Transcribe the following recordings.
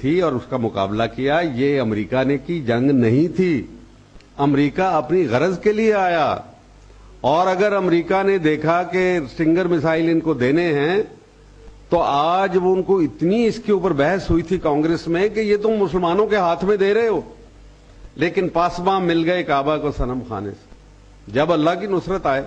تھی اور اس کا مقابلہ کیا. یہ امریکہ نے کی جنگ نہیں تھی. امریکہ اپنی غرض کے لیے آیا, اور اگر امریکہ نے دیکھا کہ اسٹنگر میسائل ان کو دینے ہیں تو آج وہ ان کو اتنی اس کے اوپر بحث ہوئی تھی کانگریس میں کہ یہ تم مسلمانوں کے ہاتھ میں دے رہے ہو, لیکن پاسباں مل گئے کعبہ کو صنم خانے سے. جب اللہ کی نصرت آئے,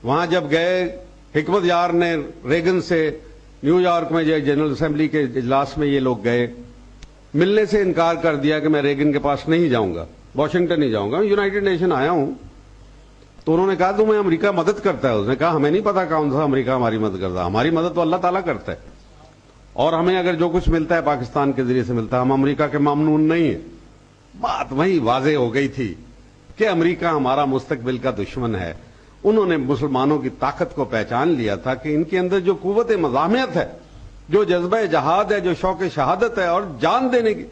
وہاں جب گئے حکمت یار نے ریگن سے نیو یارک میں جنرل اسمبلی کے اجلاس میں یہ لوگ گئے, ملنے سے انکار کر دیا کہ میں ریگن کے پاس نہیں جاؤں گا, واشنگٹن نہیں جاؤں گا, یونائٹڈ نیشن آیا ہوں. تو انہوں نے کہا تمہیں امریکہ مدد کرتا ہے. اس نے کہا ہمیں نہیں پتا کون سا امریکہ ہماری مدد کرتا ہے, ہماری مدد تو اللہ تعالیٰ کرتا ہے, اور ہمیں اگر جو کچھ ملتا ہے پاکستان کے ذریعے سے ملتا ہے, ہم امریکہ کے ممنون نہیں ہیں. بات وہی واضح ہو گئی تھی کہ امریکہ ہمارا مستقبل کا دشمن ہے. انہوں نے مسلمانوں کی طاقت کو پہچان لیا تھا کہ ان کے اندر جو قوت مزاحمت ہے, جو جذبہ جہاد ہے, جو شوق شہادت ہے اور جان دینے کی.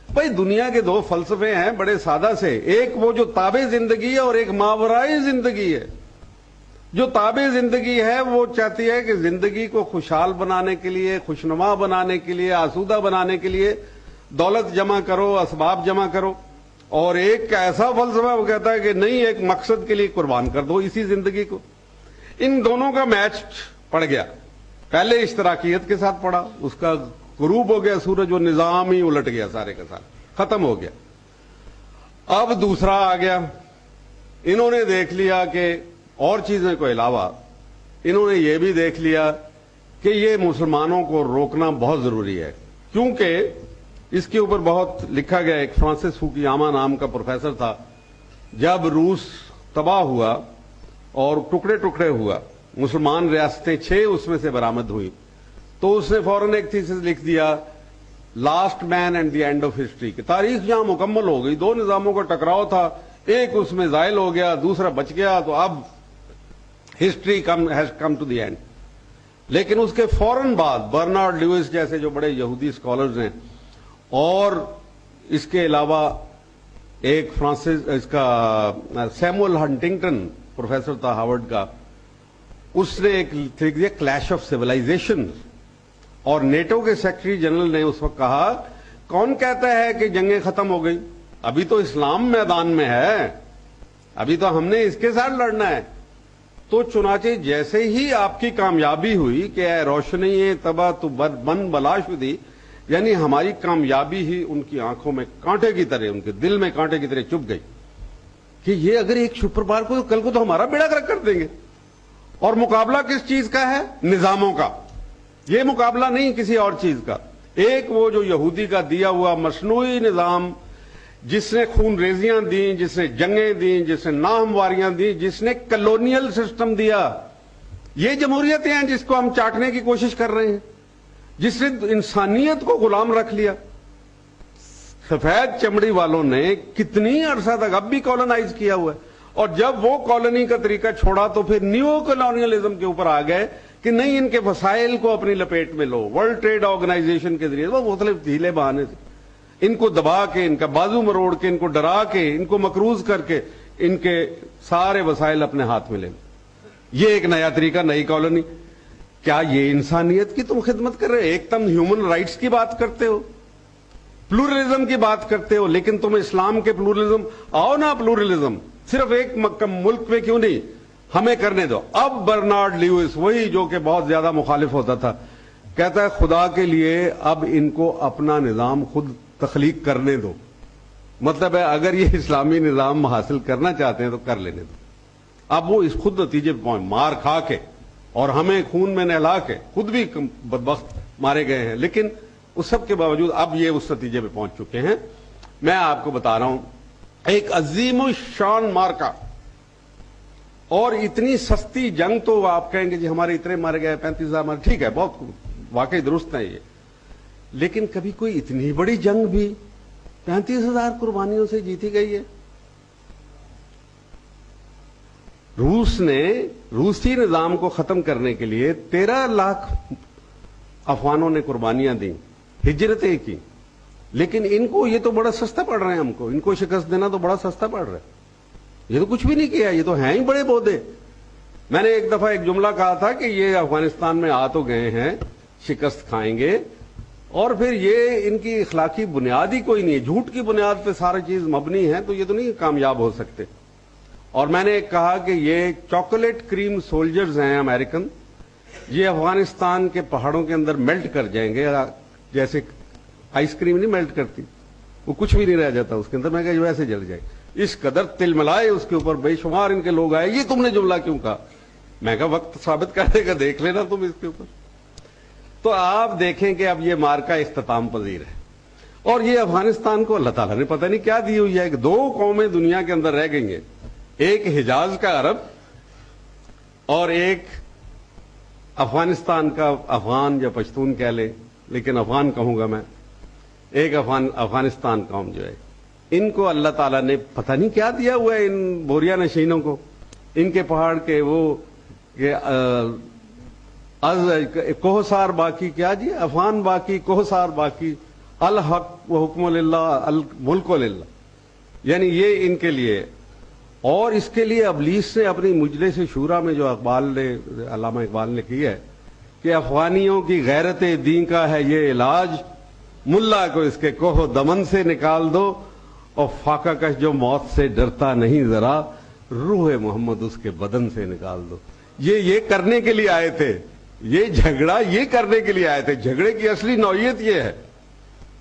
بھائی دنیا کے دو فلسفے ہیں بڑے سادہ سے, ایک وہ جو تابع زندگی ہے اور ایک ماورائے زندگی ہے. جو تابع زندگی ہے وہ چاہتی ہے کہ زندگی کو خوشحال بنانے کے لیے, خوشنما بنانے کے لیے, آسودہ بنانے کے لیے دولت جمع کرو, اسباب جمع کرو. اور ایک ایسا فلسفہ وہ کہتا ہے کہ نہیں, ایک مقصد کے لیے قربان کر دو اسی زندگی کو. ان دونوں کا میچ پڑ گیا. پہلے اشتراکیت کے ساتھ پڑا, اس کا غروب ہو گیا سورج, وہ نظام ہی الٹ گیا, سارے کا سارا ختم ہو گیا. اب دوسرا آ گیا. انہوں نے دیکھ لیا کہ اور چیزوں کو علاوہ انہوں نے یہ بھی دیکھ لیا کہ یہ مسلمانوں کو روکنا بہت ضروری ہے, کیونکہ اس کے اوپر بہت لکھا گیا. ایک فرانسس فوکیاما نام کا پروفیسر تھا, جب روس تباہ ہوا اور ٹکڑے ٹکڑے ہوا, مسلمان ریاستیں 6 اس میں سے برآمد ہوئی, تو اس نے فوراً ایک تھیسس لکھ دیا, last man and the end of history, کہ تاریخ جہاں مکمل ہو گئی. 2 نظاموں کا ٹکراؤ تھا, ایک اس میں زائل ہو گیا, دوسرا بچ گیا, تو اب history has come to the end. لیکن اس کے فوراً بعد برنارڈ لیوس جیسے جو بڑے یہودی اسکالرز ہیں, اور اس کے علاوہ ایک فرانسس اس کا سیموئل ہنٹنگٹن پروفیسر تھا ہارورڈ کا, اس نے ایک لکھ دیا کلیش آف سیولائزیشن. اور نیٹو کے سیکرٹری جنرل نے اس وقت کہا کون کہتا ہے کہ جنگیں ختم ہو گئی, ابھی تو اسلام میدان میں ہے, ابھی تو ہم نے اس کے ساتھ لڑنا ہے. تو چنانچہ جیسے ہی آپ کی کامیابی ہوئی کہ اے روشنی تباہ تو بن بلا شدی, یعنی ہماری کامیابی ہی ان کی آنکھوں میں کانٹے کی طرح, ان کے دل میں کانٹے کی طرح چبھ گئی کہ یہ اگر ایک سپر پاور کو, کل کو تو ہمارا بیڑا گرک کر دیں گے. اور مقابلہ کس چیز کا ہے؟ نظاموں کا. یہ مقابلہ نہیں کسی اور چیز کا. ایک وہ جو یہودی کا دیا ہوا مصنوعی نظام, جس نے خون ریزیاں دیں, جس نے جنگیں دیں, جس نے ناہمواریاں دیں, جس نے کلونیل سسٹم دیا. یہ جمہوریتیں ہیں جس کو ہم چاٹنے کی کوشش کر رہے ہیں, جس نے انسانیت کو غلام رکھ لیا. سفید چمڑی والوں نے کتنی عرصہ تک اب بھی کالونائز کیا ہوا ہے, اور جب وہ کالونی کا طریقہ چھوڑا تو پھر نیو کالونیلزم کے اوپر آ گئے کہ نہیں, ان کے وسائل کو اپنی لپیٹ میں لو. ورلڈ ٹریڈ آرگنائزیشن کے ذریعے وہ مختلف ڈھیلے بہانے سے ان کو دبا کے, ان کا بازو مروڑ کے, ان کو ڈرا کے, ان کو مقروض کر کے ان کے سارے وسائل اپنے ہاتھ میں لیں. یہ ایک نیا طریقہ, نئی کالونی. کیا یہ انسانیت کی تم خدمت کر رہے ہو؟ ایک تم ہیومن رائٹس کی بات کرتے ہو, پلورلزم کی بات کرتے ہو, لیکن تم اسلام کے پلورلزم, آؤ نا پلورلزم, صرف ایک ملک میں کیوں نہیں, ہمیں کرنے دو. اب برنارڈ لیوس, وہی جو کہ بہت زیادہ مخالف ہوتا تھا, کہتا ہے خدا کے لیے اب ان کو اپنا نظام خود تخلیق کرنے دو. مطلب ہے اگر یہ اسلامی نظام حاصل کرنا چاہتے ہیں تو کر لینے دو. اب وہ اس خود نتیجے پہ پہنچ, مار کھا کے اور ہمیں خون میں نہلا کے, خود بھی بدبخت مارے گئے ہیں, لیکن اس سب کے باوجود اب یہ اس نتیجے پہ پہنچ چکے ہیں. میں آپ کو بتا رہا ہوں ایک عظیم الشان مارکا, اور اتنی سستی جنگ. تو آپ کہیں گے جی ہمارے اتنے مارے گئے 35,000 مارے, ٹھیک ہے, بہت واقعی درست ہے یہ, لیکن کبھی کوئی اتنی بڑی جنگ بھی 35,000 قربانیوں سے جیتی گئی ہے. روس نے روسی نظام کو ختم کرنے کے لیے 13 لاکھ افغانوں نے قربانیاں دیں, ہجرتیں کی, لیکن ان کو یہ تو بڑا سستا پڑ رہا ہے, ہم کو ان کو شکست دینا تو بڑا سستا پڑ رہا ہے. یہ تو کچھ بھی نہیں کیا, یہ تو ہیں ہی بڑے بودے. میں نے ایک دفعہ ایک جملہ کہا تھا کہ یہ افغانستان میں آ تو گئے ہیں, شکست کھائیں گے, اور پھر یہ ان کی اخلاقی بنیاد ہی کوئی نہیں ہے، جھوٹ کی بنیاد پہ ساری چیز مبنی ہے، تو یہ تو نہیں کامیاب ہو سکتے۔ اور میں نے کہا کہ یہ چاکلیٹ کریم سولجرز ہیں امریکن، یہ افغانستان کے پہاڑوں کے اندر میلٹ کر جائیں گے، جیسے آئس کریم نہیں میلٹ کرتی، وہ کچھ بھی نہیں رہ جاتا اس کے اندر، میں کہا ویسے جل جائے، اس قدر تل ملائے اس کے اوپر، بے شمار ان کے لوگ آئے، یہ تم نے جملہ کیوں کہا؟ میں کہا وقت ثابت کر دے گا، دیکھ لینا تم اس کے اوپر۔ تو آپ دیکھیں کہ اب یہ مارکا اختتام پذیر ہے، اور یہ افغانستان کو اللہ تعالیٰ نے پتہ نہیں کیا دی ہوئی ہے کہ دو قومیں دنیا کے اندر رہ گئی ہیں، ایک حجاز کا عرب اور ایک افغانستان کا افغان یا پشتون کہہ لیں، لیکن افغان کہوں گا میں، ایک افغانستان قوم جو ہے، ان کو اللہ تعالیٰ نے پتہ نہیں کیا دیا ہوا ہے، ان بوریا نشینوں کو، ان کے پہاڑ کے وہ کوہسار باقی، کیا جی افغان باقی کوہسار باقی، الحق و حکم للہ الملک للہ، یعنی یہ ان کے لیے۔ اور اس کے لیے ابلیس نے اپنی مجلس شورا میں جو علامہ اقبال نے کی ہے کہ افغانیوں کی غیرت دین کا ہے یہ علاج، ملا کو اس کے کوہ دمن سے نکال دو، اور فاقہ کش جو موت سے ڈرتا نہیں ذرا، روح محمد اس کے بدن سے نکال دو۔ یہ کرنے کے لیے آئے تھے، یہ جھگڑا یہ کرنے کے لیے آئے تھے۔ جھگڑے کی اصلی نوعیت یہ ہے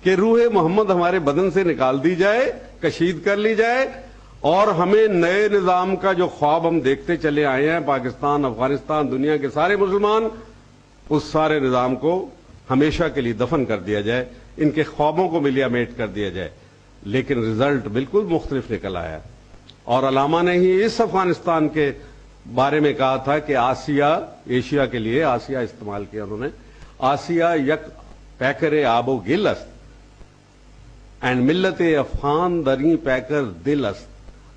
کہ روح محمد ہمارے بدن سے نکال دی جائے، کشید کر لی جائے، اور ہمیں نئے نظام کا جو خواب ہم دیکھتے چلے آئے ہیں، پاکستان، افغانستان، دنیا کے سارے مسلمان، اس سارے نظام کو ہمیشہ کے لیے دفن کر دیا جائے، ان کے خوابوں کو ملیا میٹ کر دیا جائے۔ لیکن رزلٹ بالکل مختلف نکل آیا، اور علامہ نے ہی اس افغانستان کے بارے میں کہا تھا کہ آسیہ، ایشیا کے لیے آسیہ استعمال کیا انہوں نے، آسیہ یک پیکر آب و گل است اینڈ ملت افغان دری پیکر دل است،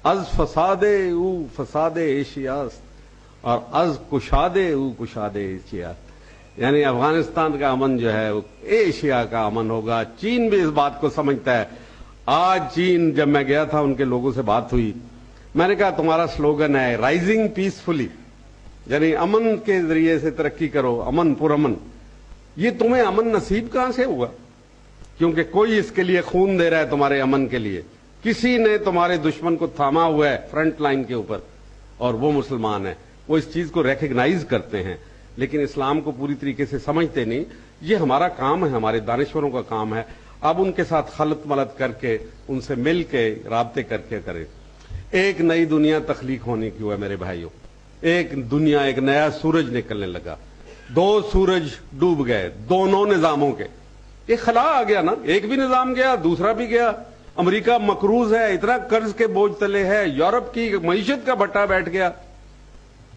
از فساد او فساد ایشیا است اور از کشاد او کشاد ایشیا است۔ یعنی افغانستان کا امن جو ہے وہ ایشیا کا امن ہوگا۔ چین بھی اس بات کو سمجھتا ہے۔ آج چین، جب میں گیا تھا ان کے لوگوں سے بات ہوئی، میں نے کہا تمہارا سلوگن ہے رائزنگ پیسفلی، یعنی امن کے ذریعے سے ترقی کرو، امن پرامن۔ یہ تمہیں امن نصیب کہاں سے ہوا؟ کیونکہ کوئی اس کے لیے خون دے رہا ہے تمہارے امن کے لیے، کسی نے تمہارے دشمن کو تھاما ہوا ہے فرنٹ لائن کے اوپر، اور وہ مسلمان ہیں، وہ اس چیز کو ریکگنائز کرتے ہیں، لیکن اسلام کو پوری طریقے سے سمجھتے نہیں۔ یہ ہمارا کام ہے، ہمارے دانشوروں کا کام ہے، اب ان کے ساتھ خلط ملط کر کے، ان سے مل کے رابطے کر کے کریں۔ ایک نئی دنیا تخلیق ہونے کی ہے میرے بھائیوں، ایک دنیا، ایک نیا سورج نکلنے لگا۔ دو سورج ڈوب گئے دونوں نظاموں کے، ایک خلا آ گیا نا، ایک بھی نظام گیا دوسرا بھی گیا۔ امریکہ مقروض ہے، اتنا قرض کے بوجھ تلے ہے، یورپ کی معیشت کا بھٹا بیٹھ گیا،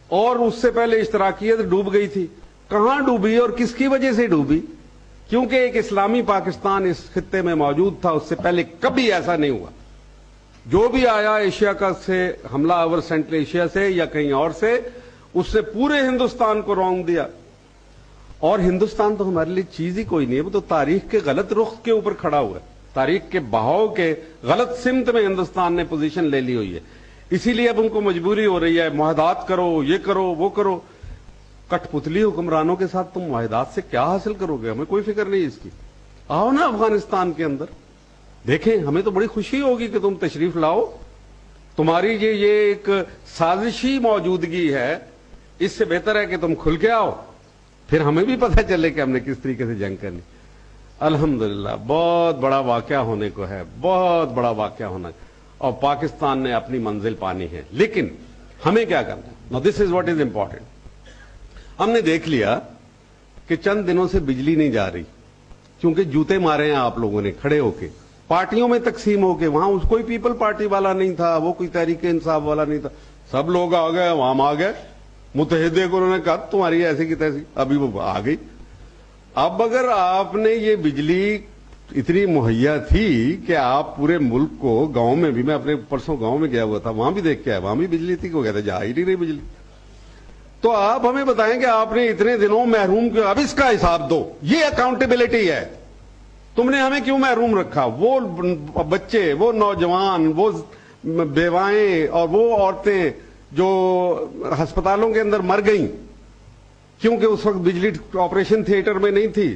اور اس سے پہلے اشتراکیت ڈوب گئی تھی۔ کہاں ڈوبی اور کس کی وجہ سے ڈوبی؟ کیونکہ ایک اسلامی پاکستان اس خطے میں موجود تھا، اس سے پہلے کبھی ایسا نہیں ہوا۔ جو بھی آیا ایشیا کا سے حملہ آور سینٹرل ایشیا سے یا کہیں اور سے، اس سے پورے ہندوستان کو رونگ دیا۔ اور ہندوستان تو ہمارے لیے چیز ہی کوئی نہیں ہے، وہ تو تاریخ کے غلط رخ کے اوپر کھڑا ہوا ہے، تاریخ کے بہاؤ کے غلط سمت میں ہندوستان نے پوزیشن لے لی ہوئی ہے۔ اسی لیے اب ان کو مجبوری ہو رہی ہے، معاہدات کرو، یہ کرو وہ کرو۔ کٹ پتلی حکمرانوں کے ساتھ تم معاہدات سے کیا حاصل کرو گے؟ ہمیں کوئی فکر نہیں اس کی۔ آؤ نا افغانستان کے اندر دیکھیں، ہمیں تو بڑی خوشی ہوگی کہ تم تشریف لاؤ۔ تمہاری یہ ایک سازشی موجودگی ہے، اس سے بہتر ہے کہ تم کھل کے آؤ، پھر ہمیں بھی پتہ چلے کہ ہم نے کس طریقے سے جنگ کرنی۔ الحمدللہ بہت بڑا واقعہ ہونے کو ہے، بہت بڑا واقعہ ہونا ہے، اور پاکستان نے اپنی منزل پانی ہے۔ لیکن ہمیں کیا کرنا ہے؟ نو دس از واٹ از امپورٹنٹ۔ ہم نے دیکھ لیا کہ چند دنوں سے بجلی نہیں جا رہی، کیونکہ جوتے مارے ہیں آپ لوگوں نے کھڑے ہو کے، پارٹیوں میں تقسیم ہو کے۔ وہاں اس کوئی پیپل پارٹی والا نہیں تھا، وہ کوئی تحریک انصاف والا نہیں تھا، سب لوگ آ گئے، وہاں آ گئے، متحدے کو انہوں نے کہا تمہاری ایسی کی تیسی، ابھی وہ آ گئی۔ اب اگر آپ نے یہ بجلی اتنی مہیا تھی کہ آپ پورے ملک کو، گاؤں میں بھی، میں اپنے پرسوں گاؤں میں گیا ہوا تھا، وہاں بھی دیکھ کے آیا، وہاں بھی بجلی تھی، وہ کہتے جا ہی نہیں رہی بجلی۔ تو آپ ہمیں بتائیں کہ آپ نے اتنے دنوں محروم کیوں؟ اب اس کا حساب دو، یہ اکاؤنٹیبلٹی ہے۔ تم نے ہمیں کیوں محروم رکھا؟ وہ بچے، وہ نوجوان، وہ بیوائیں اور وہ عورتیں جو ہسپتالوں کے اندر مر گئیں کیونکہ اس وقت بجلی آپریشن تھیٹر میں نہیں تھی،